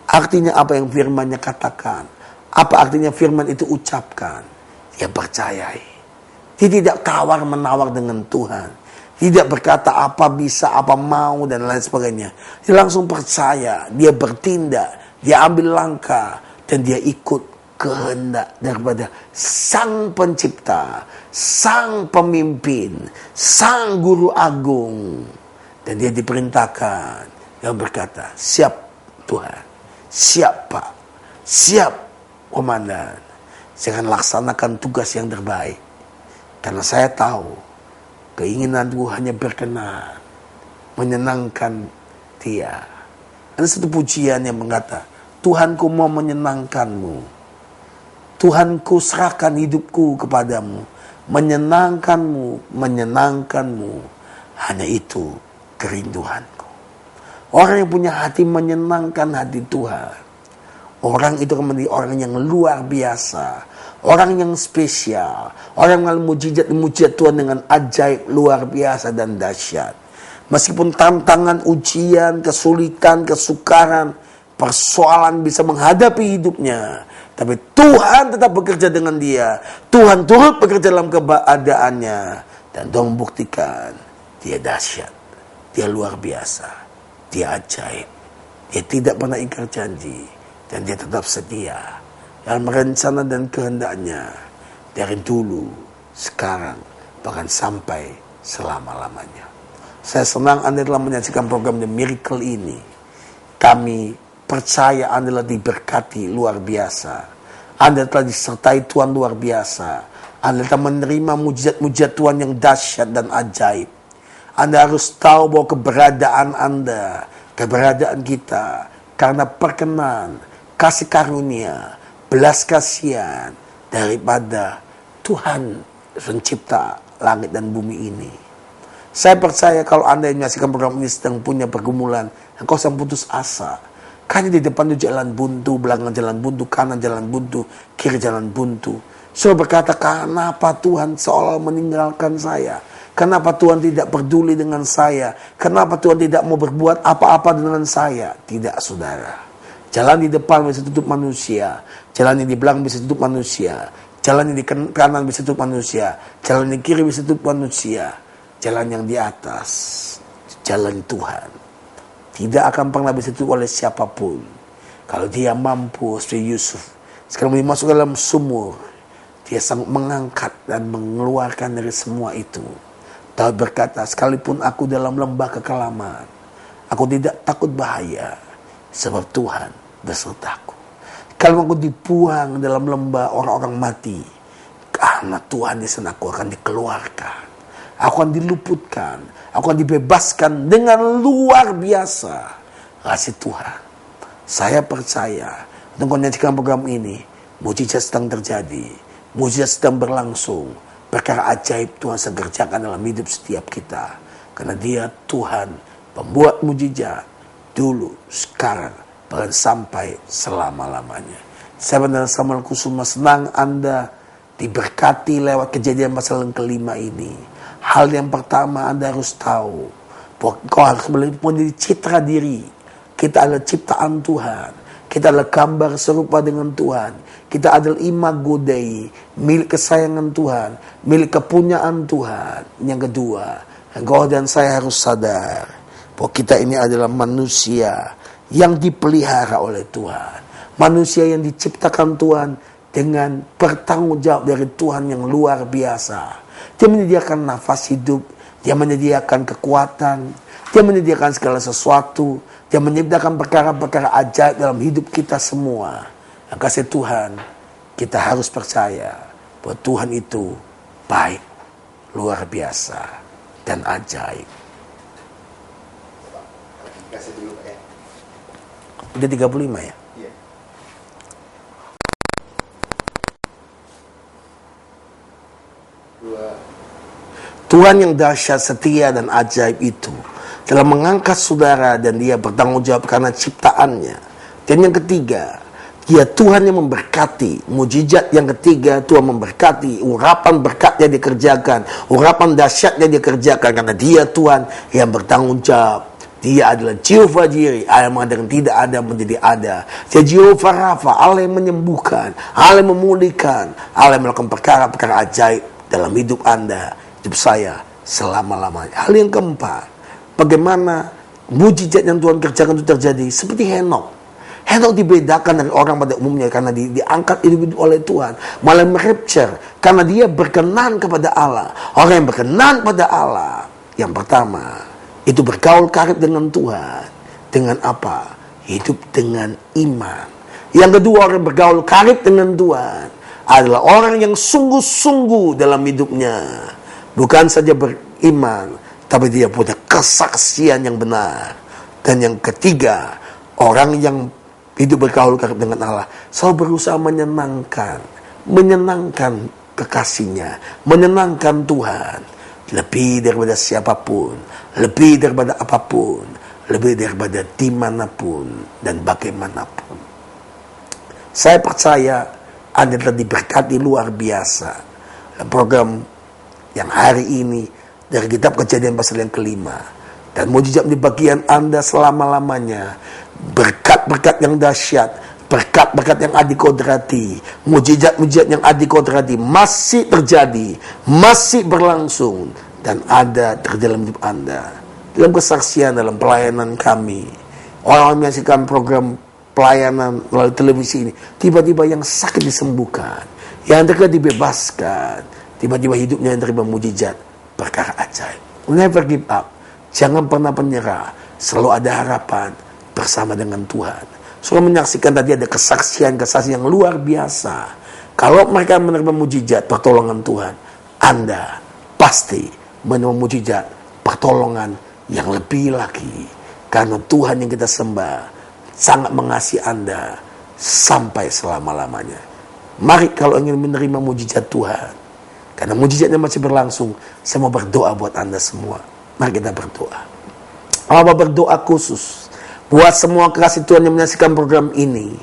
Artinya apa yang firman-Nya katakan. Apa artinya firman itu ucapkan. Dia percayai. Dia tidak tawar-menawar dengan Tuhan. Tidak berkata apa bisa, apa mau, dan lain sebagainya. Dia langsung percaya. Dia bertindak. Dia ambil langkah. Dan dia ikut kehendak daripada Sang Pencipta, Sang Pemimpin, Sang Guru Agung. Dan dia diperintahkan. Dia berkata, siap Tuhan, siap Pak, siap Komandan. Saya akan laksanakan tugas yang terbaik. Karena saya tahu, keinginanku hanya berkenan, menyenangkan Dia. Ada satu pujian yang mengatakan, Tuhanku mau menyenangkanmu. Tuhanku serahkan hidupku kepadamu. Menyenangkanmu, menyenangkanmu. Hanya itu kerinduanku. Orang yang punya hati menyenangkan hati Tuhan. orang itu akan menjadi orang yang luar biasa, orang yang spesial, orang yang mujizat Tuhan dengan ajaib, luar biasa dan dahsyat. Meskipun tantangan, ujian, kesulitan, kesukaran, persoalan bisa menghadapi hidupnya, tapi Tuhan tetap bekerja dengan dia. Tuhan turut bekerja dalam keadaannya, dan Tuhan membuktikan dia dahsyat, dia luar biasa, dia ajaib, dia tidak pernah ingkar janji, dan dia tetap setia dalam rencana dan kehendaknya dari dulu, sekarang, bahkan sampai selama-lamanya. Saya senang Anda telah menyaksikan program The Miracle ini. Kami percaya Anda telah diberkati luar biasa. Anda telah disertai Tuhan luar biasa. Anda telah menerima mujizat-mujizat Tuhan yang dahsyat dan ajaib. Anda harus tahu bahwa keberadaan Anda, keberadaan kita, karena perkenan, kasih karunia, belas kasihan daripada Tuhan pencipta langit dan bumi ini. Saya percaya kalau Anda yang menyaksikan program ini sedang punya pergumulan, engkau sedang putus asa. Karena di depan itu jalan buntu, belakang jalan buntu, kanan jalan buntu, kiri jalan buntu. Saya berkata, kenapa Tuhan seolah meninggalkan saya? Kenapa Tuhan tidak peduli dengan saya? Kenapa Tuhan tidak mau berbuat apa-apa dengan saya? Tidak, saudara. Jalan di depan bisa tutup manusia. Jalan yang di belakang bisa tutup manusia. Jalan yang di kanan bisa tutup manusia. Jalan yang di kiri bisa tutup manusia. Jalan yang di atas, jalan Tuhan, tidak akan pernah bisa ditutup oleh siapapun. Kalau dia mampu, seperti Yusuf, sekarang masuk dalam sumur, dia sanggup mengangkat dan mengeluarkan dari semua itu. Daud berkata, sekalipun aku dalam lembah kekelaman, aku tidak takut bahaya, sebab Tuhan besertaku. Kalau aku dibuang dalam lembah orang-orang mati, karena Tuhan di sana aku akan dikeluarkan. Aku akan diluputkan, aku akan dibebaskan dengan luar biasa kasih Tuhan. Saya percaya untuk menyaksikan program ini, mujizat sedang terjadi, mujizat sedang berlangsung, perkara ajaib Tuhan sedang kerjakan dalam hidup setiap kita. Karena Dia Tuhan pembuat mujizat dulu, sekarang, bahkan sampai selama-lamanya. Saya benar Samuel Kusuma senang Anda diberkati lewat kejadian pasal yang kelima ini. Hal yang pertama Anda harus tahu bahwa kau harus menjadi citra diri. Kita adalah ciptaan Tuhan. Kita adalah gambar serupa dengan Tuhan. Kita adalah imago Dei, milik kesayangan Tuhan, milik kepunyaan Tuhan. Yang kedua, engkau dan saya harus sadar bahwa kita ini adalah manusia yang dipelihara oleh Tuhan. Manusia yang diciptakan Tuhan dengan bertanggung jawab dari Tuhan yang luar biasa. Dia menyediakan nafas hidup, Dia menyediakan kekuatan, Dia menyediakan segala sesuatu, Dia menyediakan perkara-perkara ajaib dalam hidup kita semua. Yang kasih Tuhan, kita harus percaya bahwa Tuhan itu baik, luar biasa, dan ajaib. Kasih dulu Pak ya. Udah 35 ya? Iya. Tuhan yang dahsyat, setia, dan ajaib itu telah mengangkat saudara dan Dia bertanggung jawab karena ciptaannya. Dan yang ketiga, Dia Tuhan yang memberkati. Mujizat yang ketiga, Tuhan memberkati. Urapan berkatnya dikerjakan, urapan dahsyatnya dikerjakan karena Dia Tuhan yang bertanggung jawab. Dia adalah Jehovah Jireh, Allah yang mengadakan tidak ada menjadi ada. Dia Jehovah Rafa, Allah yang menyembuhkan, Allah yang memulihkan, Allah yang melakukan perkara-perkara ajaib dalam hidup Anda, hidup saya, selama-lamanya. Hal yang keempat, bagaimana mujizat yang Tuhan kerjakan itu terjadi seperti Henok. Henok dibedakan dari orang pada umumnya karena diangkat hidup oleh Tuhan, malah merapture karena dia berkenan kepada Allah. Orang yang berkenan pada Allah, yang pertama itu bergaul karib dengan Tuhan. Dengan apa? Hidup dengan iman. Yang kedua, orang yang bergaul karib dengan Tuhan adalah orang yang sungguh-sungguh dalam hidupnya. Bukan saja beriman, tapi dia punya kesaksian yang benar. Dan yang ketiga, orang yang hidup bergaul karib dengan Allah selalu berusaha menyenangkan kekasihnya, menyenangkan Tuhan lebih daripada siapapun, lebih daripada apapun, lebih daripada dimanapun dan bagaimanapun. Saya percaya Anda telah diberkati luar biasa. Program yang hari ini dari kitab Kejadian pasal yang kelima. Dan mujizat di bagian Anda selama-lamanya. Berkat-berkat yang dahsyat, berkat-berkat yang adikodrati, mujizat-mujizat yang adikodrati masih terjadi, masih berlangsung, dan ada dalam hidup Anda. Dalam kesaksian, dalam pelayanan kami, orang-orang menyaksikan program pelayanan melalui televisi ini, tiba-tiba yang sakit disembuhkan, yang terkena dibebaskan, tiba-tiba hidupnya yang terima mujizat, perkara ajaib. Never give up, jangan pernah menyerah, selalu ada harapan bersama dengan Tuhan. Sudah menyaksikan tadi ada kesaksian-kesaksian yang luar biasa. Kalau mereka menerima mujizat pertolongan Tuhan, Anda pasti menerima mujizat pertolongan yang lebih lagi. Karena Tuhan yang kita sembah sangat mengasihi Anda sampai selama-lamanya. Mari kalau ingin menerima mujizat Tuhan, karena mujizatnya masih berlangsung, saya mau berdoa buat Anda semua. Mari kita berdoa. Allah berdoa khusus buat semua kekasih Tuhan yang menyaksikan program ini.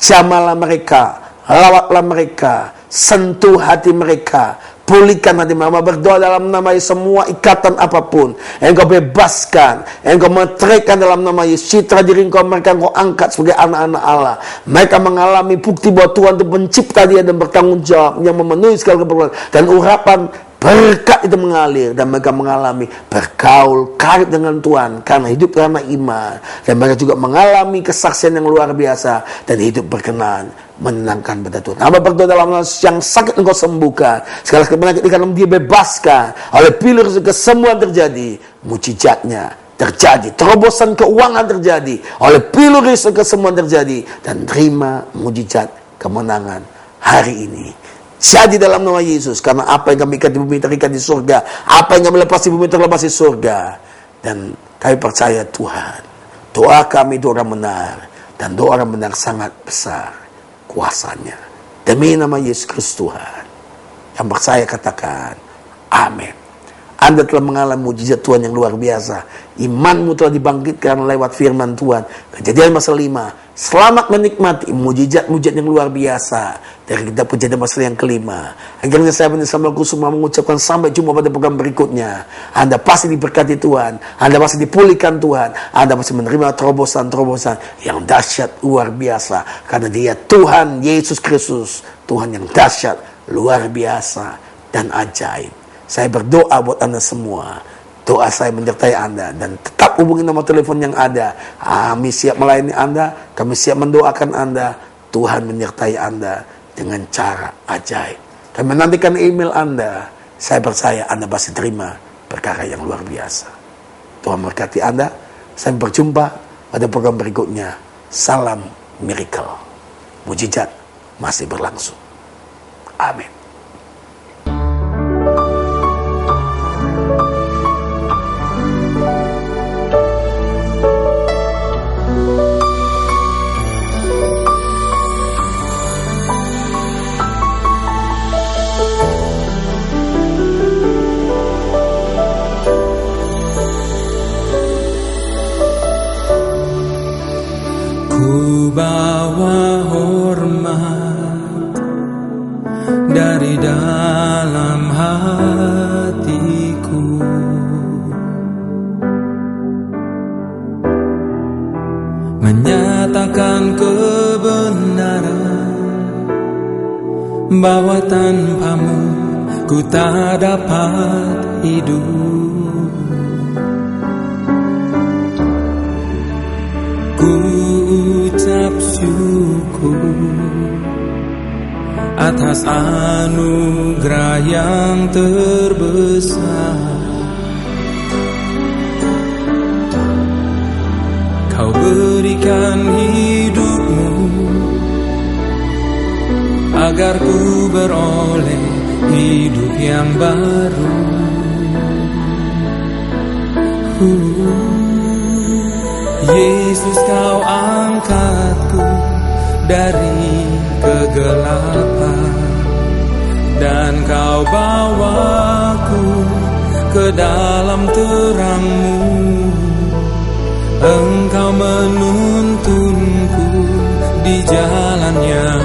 Jamalah mereka, lawatlah mereka, sentuh hati mereka, pulihkan hati mereka. Berdoa dalam nama Yesus, semua ikatan apapun Engkau bebaskan, Engkau meteraikan dalam nama Yesus. Citra diri mereka Engkau angkat sebagai anak-anak Allah. Mereka mengalami bukti bahwa Tuhan itu pencipta dia dan bertanggung jawab, yang memenuhi segala keperluan, dan urapan berkat itu mengalir, dan mereka mengalami bergaul karib dengan Tuhan karena hidup karena iman, dan mereka juga mengalami kesaksian yang luar biasa dan hidup berkenan menenangkan pada Tuhan. Hamba berdoa dalam nama yang sakit Engkau sembuhkan, segala penyakit di dalam dia bebaskan, oleh pilih kesembuhan terjadi, mujizatnya terjadi, terobosan keuangan terjadi, oleh pilih kesembuhan terjadi, dan terima mujizat kemenangan hari ini. Jadi dalam nama Yesus, karena apa yang kami ikat di bumi terikat di surga, apa yang kami lepas di bumi terlepas di surga. Dan kami percaya Tuhan, doa kami doa benar, dan doa benar sangat besar kuasanya. Demi nama Yesus Kristus Tuhan, yang percaya katakan amin. Anda telah mengalami mujizat Tuhan yang luar biasa. Imanmu telah dibangkitkan lewat firman Tuhan. Kejadian pasal 5. Selamat menikmati mujizat-mujizat yang luar biasa dari kitab Kejadian pasal yang kelima. Akhirnya saya Samuel Kusuma mengucapkan sampai jumpa pada program berikutnya. Anda pasti diberkati Tuhan, Anda pasti dipulihkan Tuhan, Anda pasti menerima terobosan-terobosan yang dahsyat luar biasa. Karena Dia Tuhan Yesus Kristus, Tuhan yang dahsyat, luar biasa, dan ajaib. Saya berdoa buat Anda semua. Doa saya menyertai Anda, dan tetap hubungi nomor telepon yang ada. Kami siap melayani Anda, kami siap mendoakan Anda. Tuhan menyertai Anda dengan cara ajaib. Kami menantikan email Anda. Saya percaya Anda pasti terima perkara yang luar biasa. Tuhan berkati Anda. Sampai berjumpa pada program berikutnya. Salam miracle. Mujizat masih berlangsung. Amin. Bawa hormat dari dalam hatiku, menyatakan kebenaran bahwa tanpamu ku tak dapat hidup. Ku ucap syukur atas anugerah yang terbesar. Kau berikan hidupmu agar ku beroleh hidup yang baru. Yesus, Kau angkatku dari kegelapan, dan Kau bawaku ke dalam terang-Mu. Engkau menuntunku di jalan yang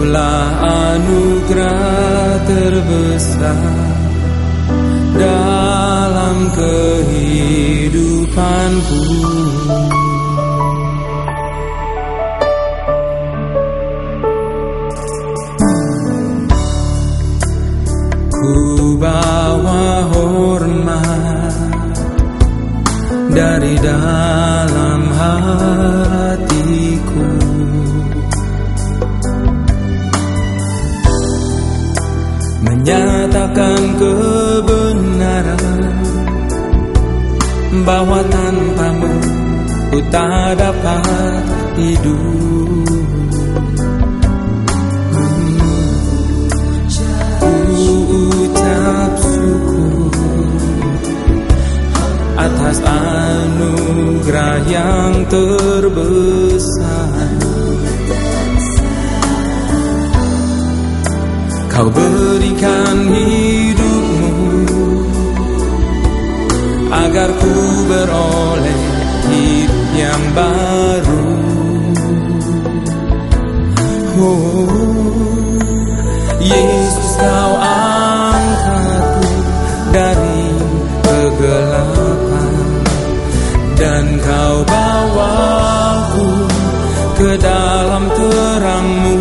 Itulah anugerah terbesar dalam kehidupanku. Ku bawa hormat dari dalam hatiku, menyatakan kebenaran bahwa tanpamu ku tak dapat hidup. Ucap syukur atas anugerah yang terbesar. Kau berikan hidupmu agar ku beroleh hidup yang baru. Oh, Yesus, kau angkatku dari kegelapan dan kau bawaku ke dalam terang-Mu.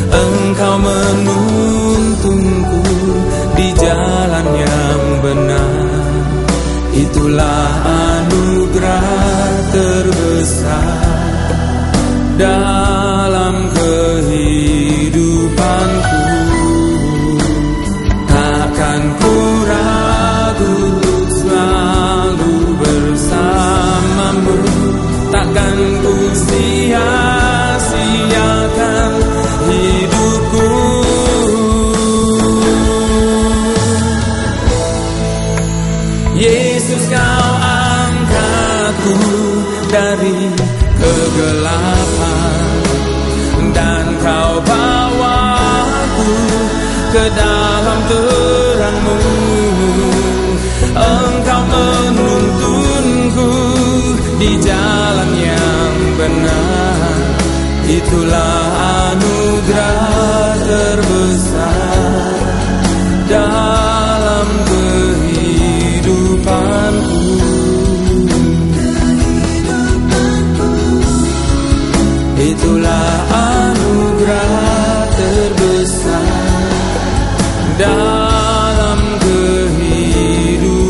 Engkau menuntunku di jalan yang benar. Itulah anugerah terbesar dalam kehidupanku. Takkan ku ragu untuk selalu bersama-Mu. Takkan ku sia-siakan hidupku. Yesus, kau angkatku dari kegelapan dan kau bawaku ke dalam terang-Mu. Engkau menuntunku di jalan yang benar. Itulah anugerah terbesar dalam kehidupanku. Itulah anugerah terbesar dalam kehidupanku.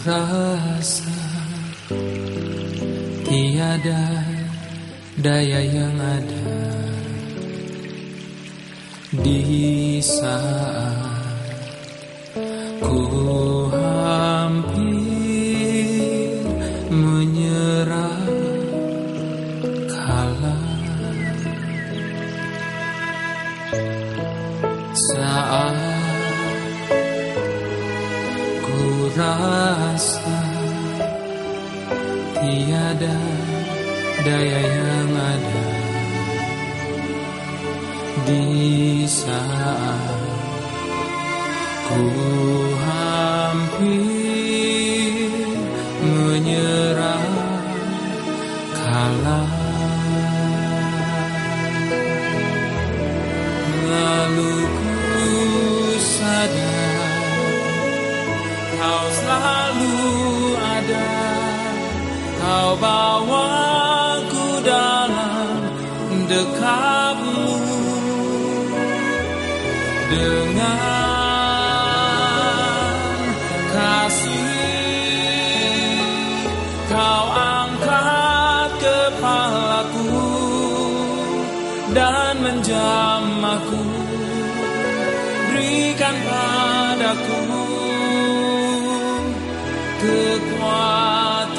Rasa tiada daya yang ada di saat ku hampir menyerah kalah, saat rasa tiada daya yang ada di saat ku hampir menyerah kalah. dekapmu. Dengan kasih kau angkat kepalaku dan menjamahku. Berikan padaku kekuatan.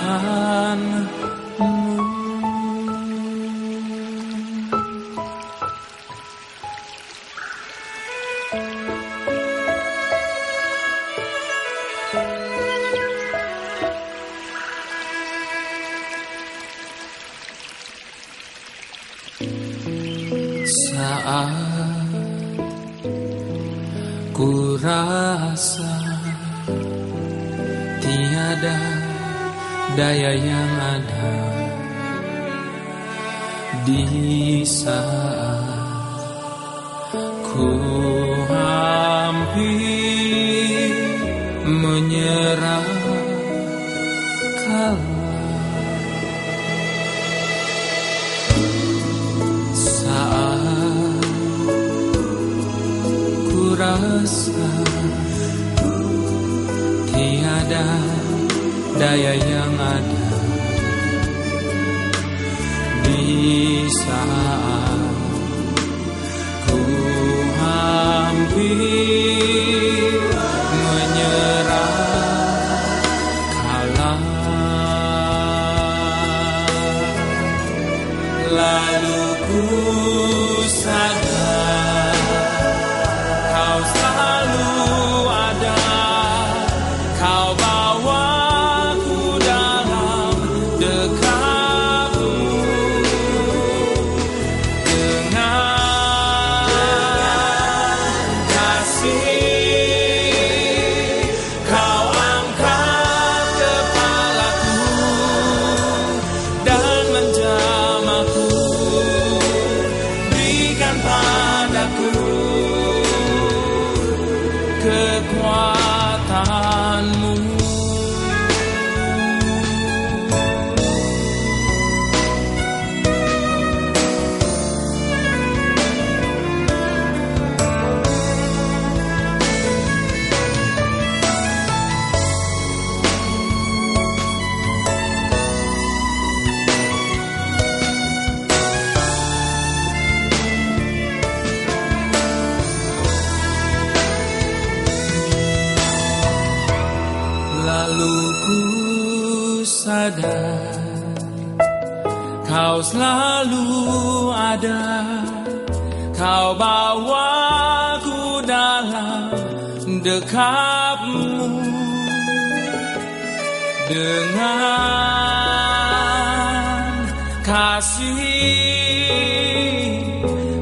Saat ku rasa tiada daya yang ada, di saat ku hampir menyerah kalah, saat ku rasa tiada daya yang ada, di saat ku hampir menyerah kalah, lalu ku sadar kau selalu ada, kau bawaku dalam dekapmu. Dengan kasih kau angkat kepalaku dan menjamahku. Berikan padaku kekuatanmu. Lalu ku sadar kau selalu ada, kau bawaku dalam dekapmu. Dengan kasih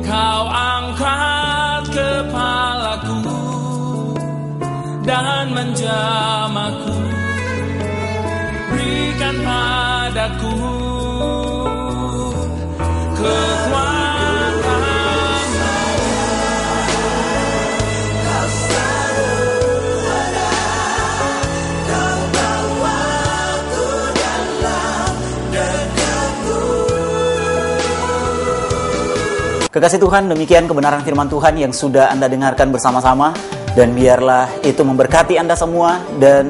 kau angkat kepalaku dan menjamahku. Berikan padaku kekuatan. Kau selalu ada, kau bawaku dalam dekapmu. Kekasih Tuhan, demikian kebenaran firman Tuhan yang sudah Anda dengarkan bersama-sama. Dan biarlah itu memberkati Anda semua. Dan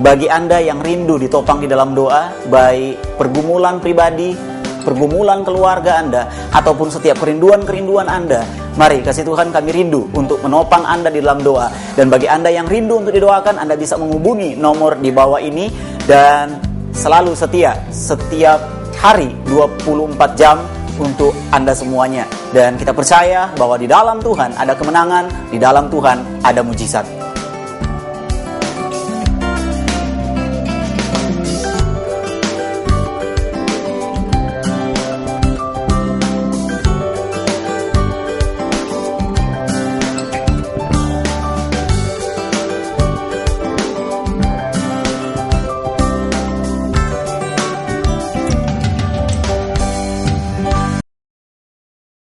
bagi Anda yang rindu ditopang di dalam doa, baik pergumulan pribadi, pergumulan keluarga Anda, ataupun setiap kerinduan-kerinduan Anda, mari kasih Tuhan kami rindu untuk menopang Anda di dalam doa. Dan bagi Anda yang rindu untuk didoakan, Anda bisa menghubungi nomor di bawah ini. Dan selalu setia, setiap hari 24 jam untuk Anda semuanya. Dan kita percaya bahwa di dalam Tuhan ada kemenangan, di dalam Tuhan ada mujizat.